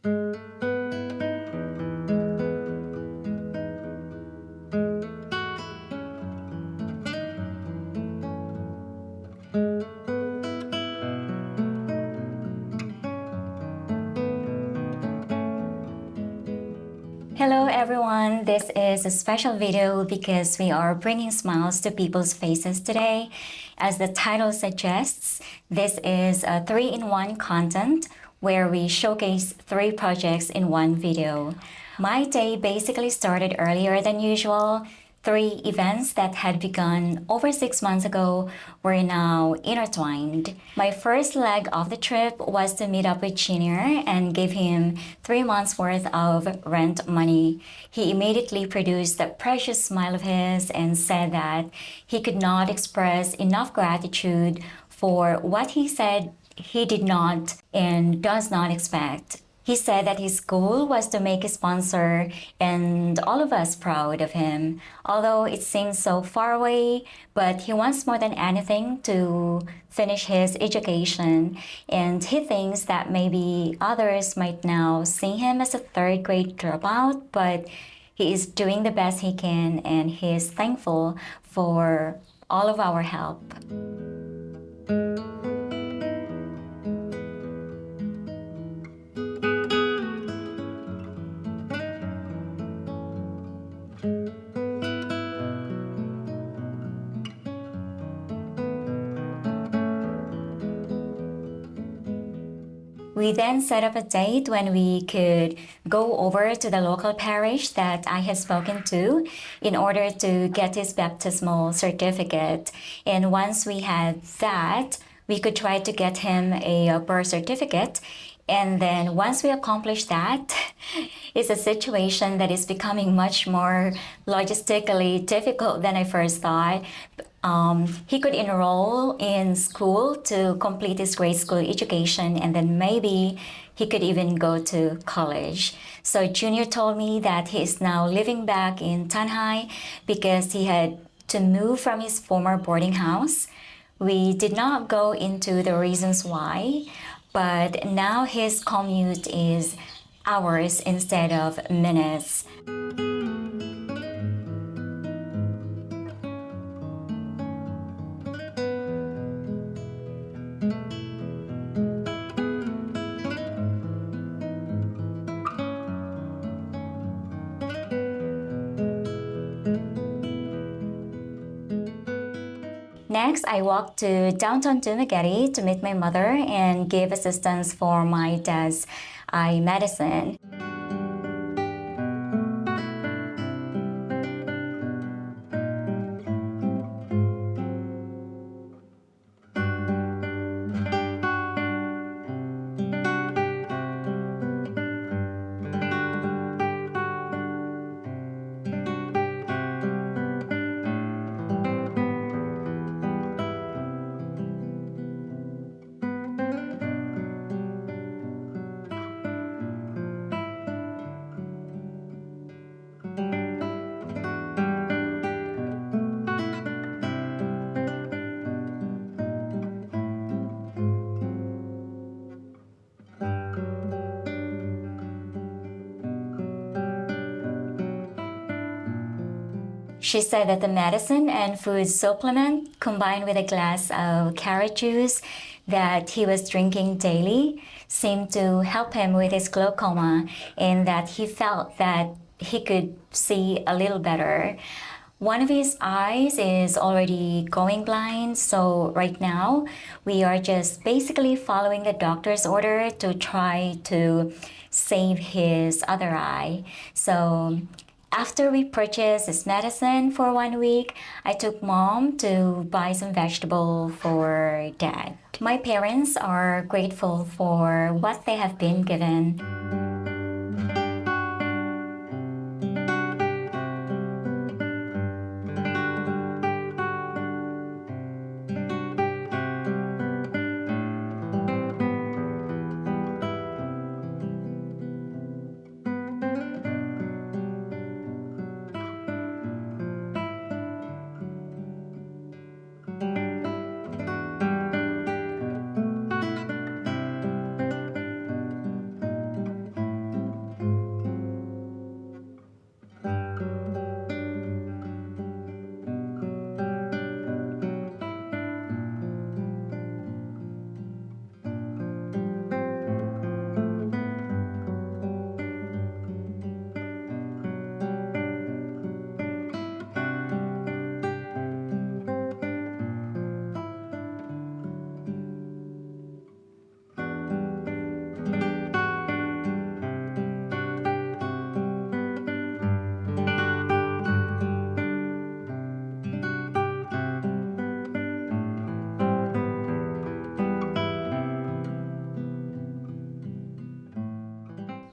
Hello everyone, this is a special video because we are bringing smiles to people's faces today. As the title suggests, this is a 3-in-1 content where we showcase 3 projects in one video. My day basically started earlier than usual. 3 events that had begun over 6 months ago were now intertwined. My first leg of the trip was to meet up with Junior and give him 3 months worth of rent money. He immediately produced that precious smile of his and said that he could not express enough gratitude for what he said he did not and does not expect. He said that his goal was to make his sponsor and all of us proud of him. Although it seems so far away, but he wants more than anything to finish his education. And he thinks that maybe others might now see him as a 3rd grade dropout, but he is doing the best he can and he is thankful for all of our help. We then set up a date when we could go over to the local parish that I had spoken to in order to get his baptismal certificate. And once we had that, we could try to get him a birth certificate. And then once we accomplish that, it's a situation that is becoming much more logistically difficult than I first thought. He could enroll in school to complete his grade school education, and then maybe he could even go to college. So Junior told me that he is now living back in Tanhai because he had to move from his former boarding house. We did not go into the reasons why, but now his commute is hours instead of minutes. Next, I walked to downtown Dumaguete to meet my mother and give assistance for my dad's eye medicine. She said that the medicine and food supplement combined with a glass of carrot juice that he was drinking daily seemed to help him with his glaucoma and that he felt that he could see a little better. One of his eyes is already going blind, so right now we are just basically following the doctor's order to try to save his other eye. So after we purchased his medicine for 1 week, I took mom to buy some vegetable for dad. My parents are grateful for what they have been given.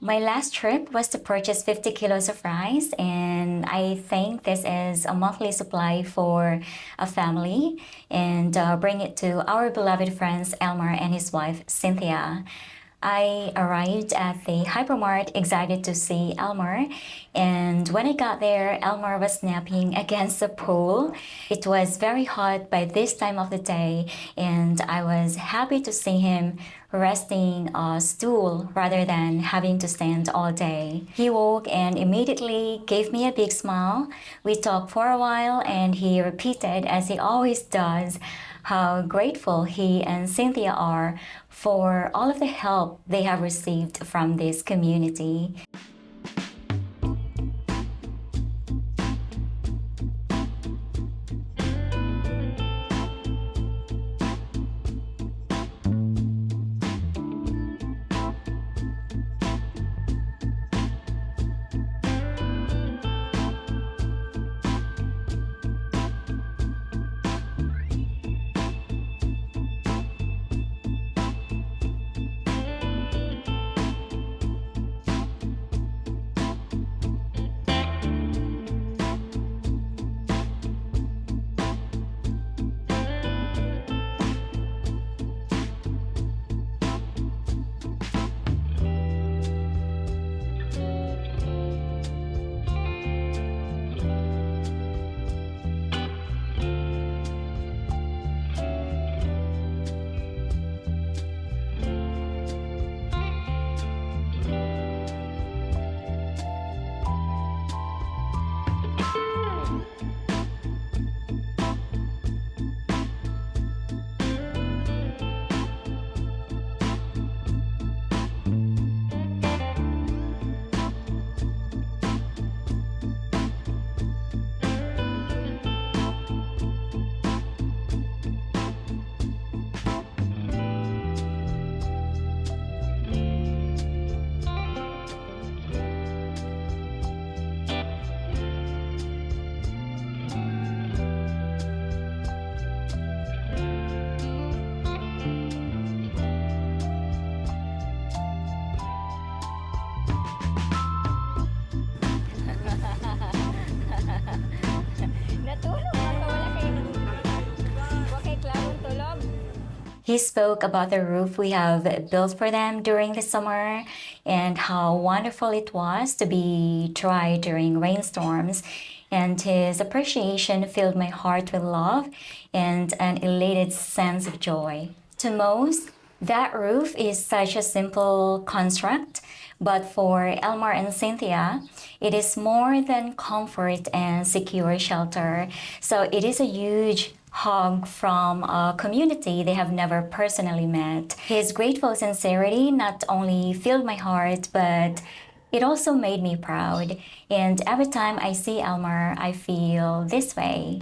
My last trip was to purchase 50 kilos of rice, and I think this is a monthly supply for a family, and bring it to our beloved friends Elmer and his wife Cynthia. I arrived at the hypermart excited to see Elmer, and when I got there, Elmer was napping against the pool. It was very hot by this time of the day, and I was happy to see him resting a stool rather than having to stand all day. He woke and immediately gave me a big smile. We talked for a while, and he repeated, as he always does, how grateful he and Cynthia are for all of the help they have received from this community. He spoke about the roof we have built for them during the summer and how wonderful it was to be dry during rainstorms. And his appreciation filled my heart with love and an elated sense of joy. To most, that roof is such a simple construct, but for Elmar and Cynthia, it is more than comfort and secure shelter. So it is a huge hug from a community they have never personally met. His grateful sincerity not only filled my heart, but it also made me proud. And every time I see Elmer, I feel this way.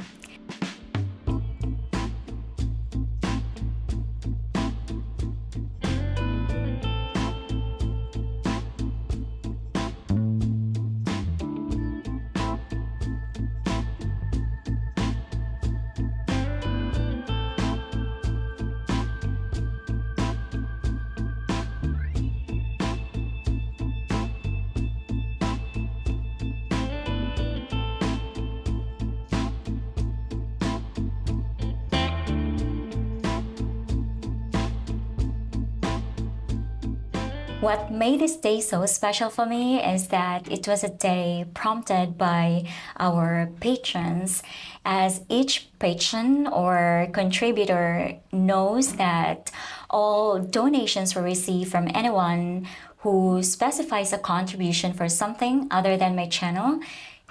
What made this day so special for me is that it was a day prompted by our patrons, as each patron or contributor knows that all donations we receive from anyone who specifies a contribution for something other than my channel,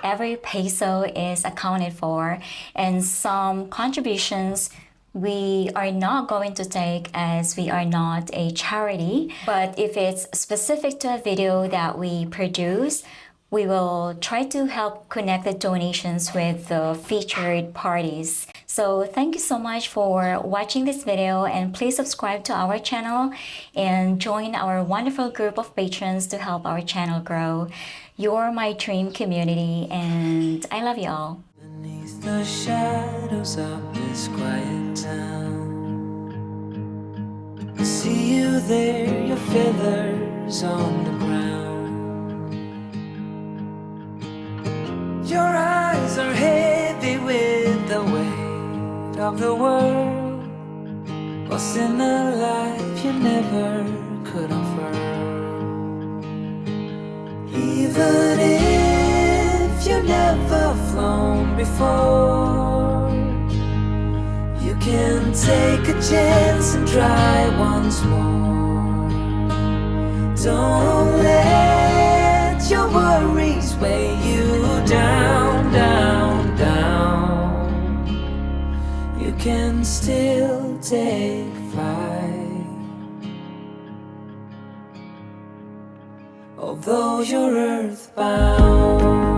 every peso is accounted for, and some contributions we are not going to take as we are not a charity. But if it's specific to a video that we produce, we will try to help connect the donations with the featured parties. So thank you so much for watching this video, and please subscribe to our channel and join our wonderful group of patrons to help our channel grow. You're my dream community, and I love you all. Beneath the shadows of this quiet town, I see you there, your feathers on the ground. Your eyes are heavy with the weight of the world. What's in a life you never could offer? Even if you've never flown before, you can take a chance and try once more. Don't let your worries weigh you down, down, down. You can still take flight, although you're earthbound.